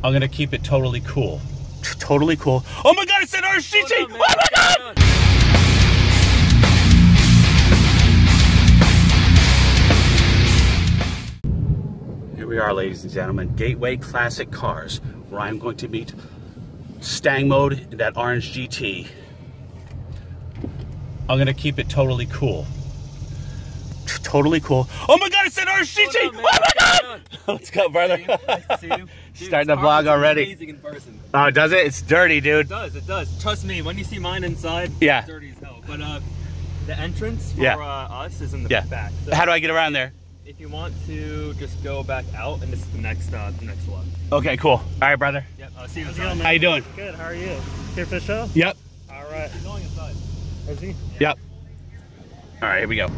I'm gonna keep it totally cool. Totally cool. Oh my god, it's an RCT! Oh my god! Here we are, ladies and gentlemen. Gateway Classic Cars, where I'm going to meet Stangmode in that orange GT. I'm gonna keep it totally cool. Totally cool. Oh my god, it's an RCT! Oh my god! Let's go, brother. Nice to see you. Dude, starting the vlog already. Amazing in person. Oh, does it? It's dirty, dude. It does. Trust me, when you see mine inside, yeah, it's dirty as hell. But the entrance for us is in the back. So how do I get around there? If you want to just go back out, and this is the next left. Okay, cool. All right, brother. Yep. I'll see you inside. How you doing? Good. How are you? Here for the show? Yep. All right. He's going inside. Is he? Yep. All right, here we go.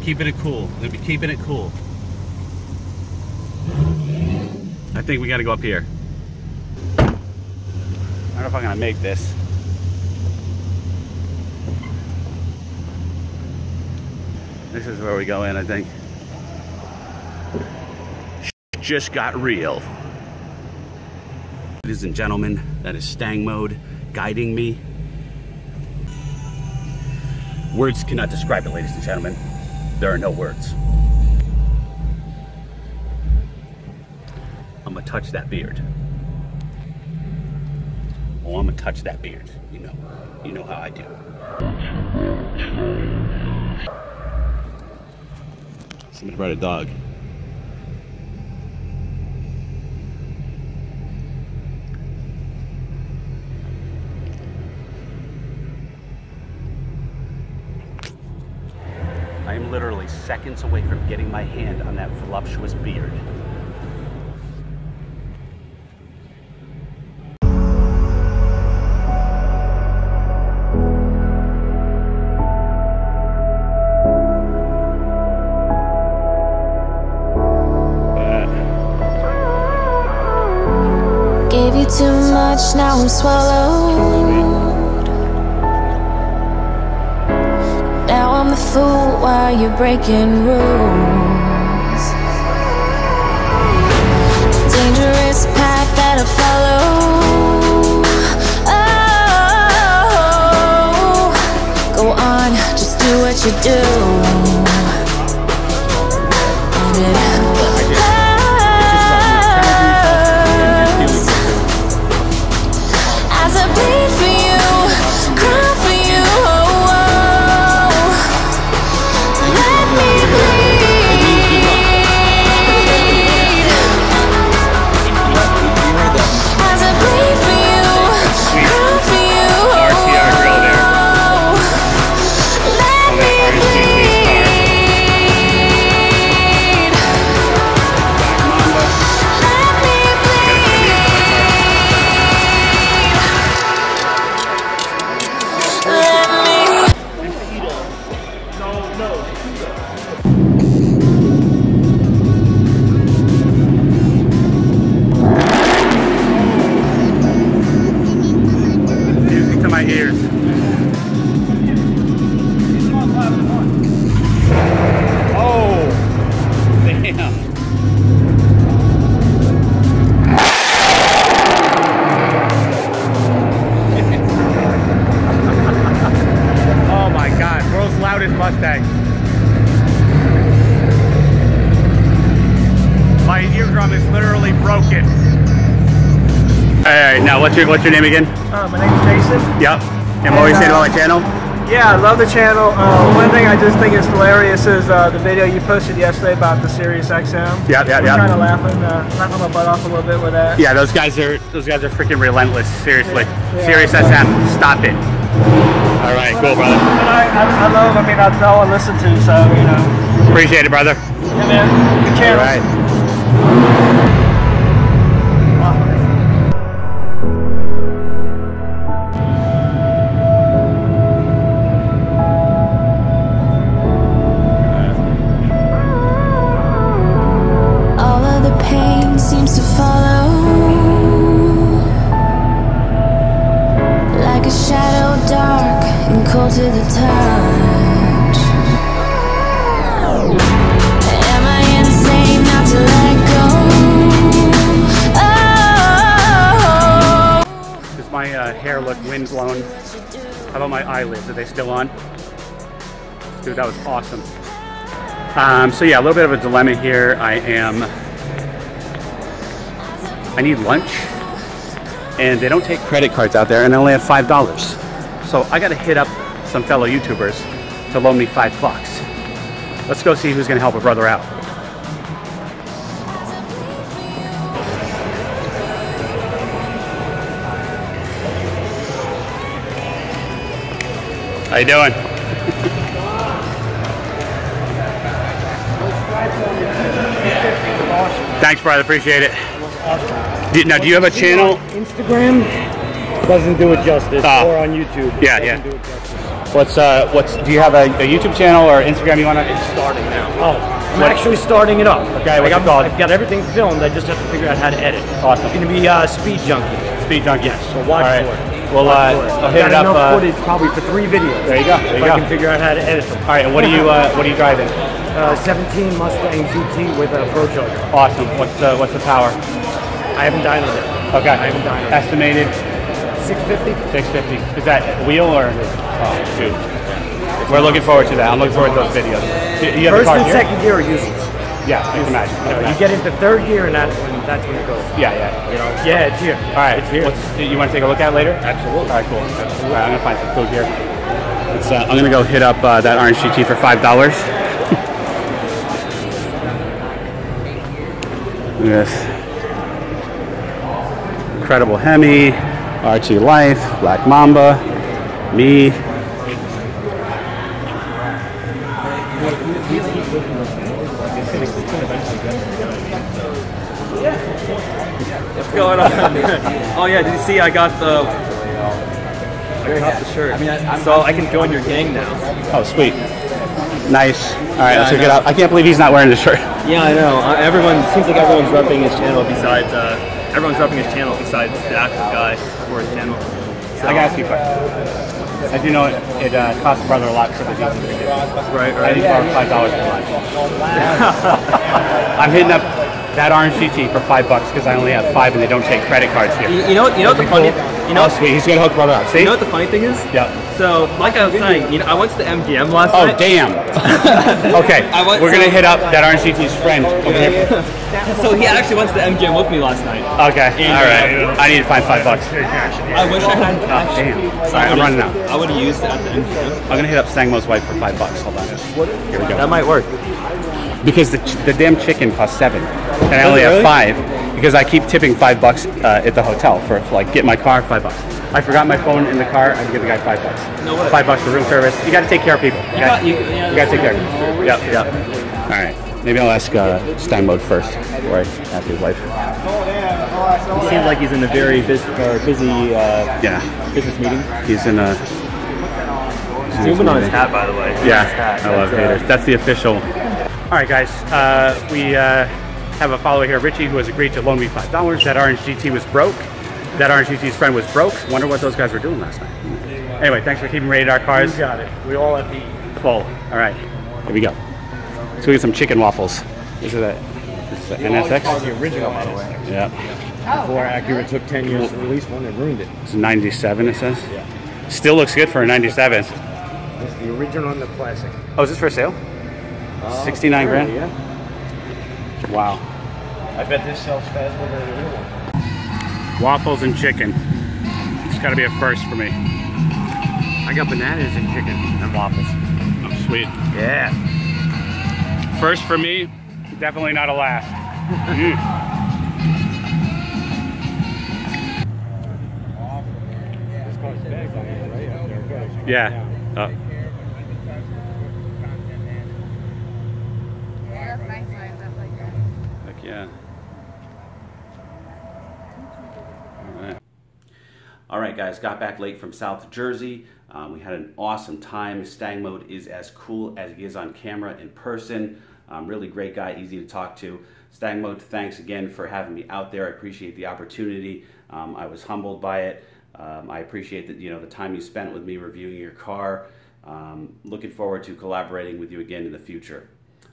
Keeping it cool. We'll be keeping it cool. I think we got to go up here. I don't know if I'm gonna make this. This is where we go in, I think. Just got real. Ladies and gentlemen, that is Stangmode guiding me. Words cannot describe it, ladies and gentlemen. There are no words. I'm gonna touch that beard. Oh, I'm gonna touch that beard. You know how I do. Somebody brought a dog. I am literally seconds away from getting my hand on that voluptuous beard. Gave you too much, now I'm swallowed. Now I'm the fool while you're breaking rules. Dangerous path that I follow. Oh, go on, just do what you do. As I bleed for you, cry for you. Let me bleed. As I bleed for you, cry for you. RCR grill there. Let me bleed. Let me Music to my ears. Oh, damn. Oh my God, world's loudest Mustang. My eardrum is literally broken. All right, now what's your name again? My name's Jason. Yep. And what were you saying about my channel? Yeah, I love the channel. One thing I just think is hilarious is the video you posted yesterday about the Sirius XM. Yeah. I'm kind of laughing my butt off a little bit with that. Yeah, those guys are freaking relentless. Seriously, Sirius XM, stop it. All right, cool, brother. I love. I mean, that's all I listen to. So Appreciate it, brother. Yeah, man. Good channel. All right. seems to follow like a shadow, dark and cold to the touch. Am I insane not to hair look wind blown. How about my eyelids? Are they still on? Dude, that was awesome. So yeah, a little bit of a dilemma here. I need lunch, and they don't take credit cards out there, and I only have $5. So I gotta hit up some fellow YouTubers to loan me $5. Let's go see who's gonna help a brother out. How you doing? Thanks, brother. Appreciate it. Now, do you have a channel? Instagram doesn't do it justice, or on YouTube. Yeah, yeah. Do you have a YouTube channel or Instagram you want to? It's starting now. Oh, I'm actually starting it up. Okay, I've got everything filmed. I just have to figure out how to edit. Awesome. It's going to be Speed Junkie. Speed Junkie. Yes. So watch for it. Well, I'll hit it up. Enough footage probably for 3 videos. There you go. There you go. I can figure out how to edit them. All right. And what are you driving? 17 Mustang GT with a Pro Charger. Awesome. What's the power? I haven't dynoed it. Okay. I haven't dynoed it. Estimated 650. 650. Is that wheel or? Oh, dude. We're looking forward to that. I'm looking forward to those videos. You have First a car and here? second gear are useless. Yeah, I can imagine. You get into 3rd gear and that's when it goes. Yeah, yeah. You know. Yeah, it's here. All right. It's here. You want to take a look at it later? Absolutely. All right, cool. All right, I'm gonna find some food here. I'm gonna go hit up that Orange GT for $5. Yes. Incredible Hemi, RT Life, Black Mamba, me. What's going on? Oh yeah, did you see I got the shirt. So I can join your gang now. Oh, sweet. Nice. All right, let's hook it up. I can't believe he's not wearing the shirt. Yeah, I know. Seems like everyone's repping his channel besides that guy for his channel. So, I gotta ask you a question. As you know, it costs a brother a lot for the decent ticket. Right. I need to borrow $5 for lunch. I'm hitting up that Orange GT for $5 because I only have 5 and they don't take credit cards here. You know the funny. Oh, sweet. He's gonna hook brother up. See? You know what the funny thing is? Yeah. So, like I was saying, I went to the MGM last Oh, night. damn. Okay, we're gonna hit up that Orange GT's friend over here. So he actually went to the MGM with me last night. Okay, all right. I need to find $5. I wish I had cash. Damn. Sorry, I'm running out. I would have used it at the MGM. I'm gonna hit up Stangmode's wife for $5. Hold on. Here we go. That might work. Because the damn chicken costs $7, and I only have 5 because I keep tipping $5 at the hotel for like get my car $5. I forgot my phone in the car. I give the guy $5. No way. $5 for room service. You got to take care of people. You got to take care of people. Yep. All right. Maybe I'll ask Stangmode first before I ask his wife. He seems like he's in a very busy business meeting. He's in a. Zooming on his hat, by the way. Yeah, I love haters. That's the official. All right, guys. We have a follower here, Richie, who has agreed to loan me $5. That Orange GT was broke. That Orange GT's friend was broke. Wonder what those guys were doing last night. Anyway, thanks for keeping radar cars. You got it. We all have to eat. Full. All right, here we go. Let's go get some chicken waffles. This is an NSX. The original, by the way. Yeah. Before Acura took 10 years to release one, and ruined it. It's 97, it says. Yeah. Still looks good for a 97. It's the original and the classic. Oh, is this for sale? 69 grand? Yeah. Wow. I bet this sells faster than the real one. Waffles and chicken. It's got to be a first for me. I got bananas and chicken and waffles. Oh, sweet. Yeah. First for me, definitely not a last. Yeah. Heck yeah. All right, guys, got back late from South Jersey. We had an awesome time. Stangmode is as cool as he is on camera in person. Really great guy, easy to talk to. Stangmode, thanks again for having me out there. I appreciate the opportunity. I was humbled by it. I appreciate that, the time you spent with me reviewing your car. Looking forward to collaborating with you again in the future.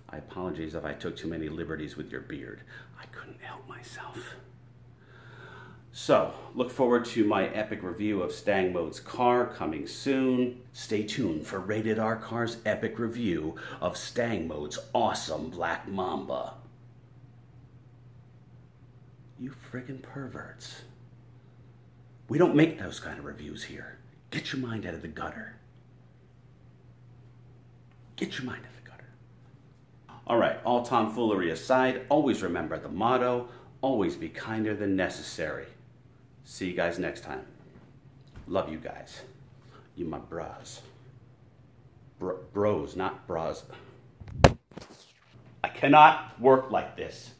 I apologize if I took too many liberties with your beard. I couldn't help myself. So, look forward to my epic review of Stangmode's car coming soon. Stay tuned for Rated R Car's epic review of Stangmode's awesome Black Mamba. You friggin' perverts. We don't make those kind of reviews here. Get your mind out of the gutter. Get your mind out of the gutter. All right, all tomfoolery aside, always remember the motto, always be kinder than necessary. See you guys next time. Love you guys. You my bras. Bros, not bras. I cannot work like this.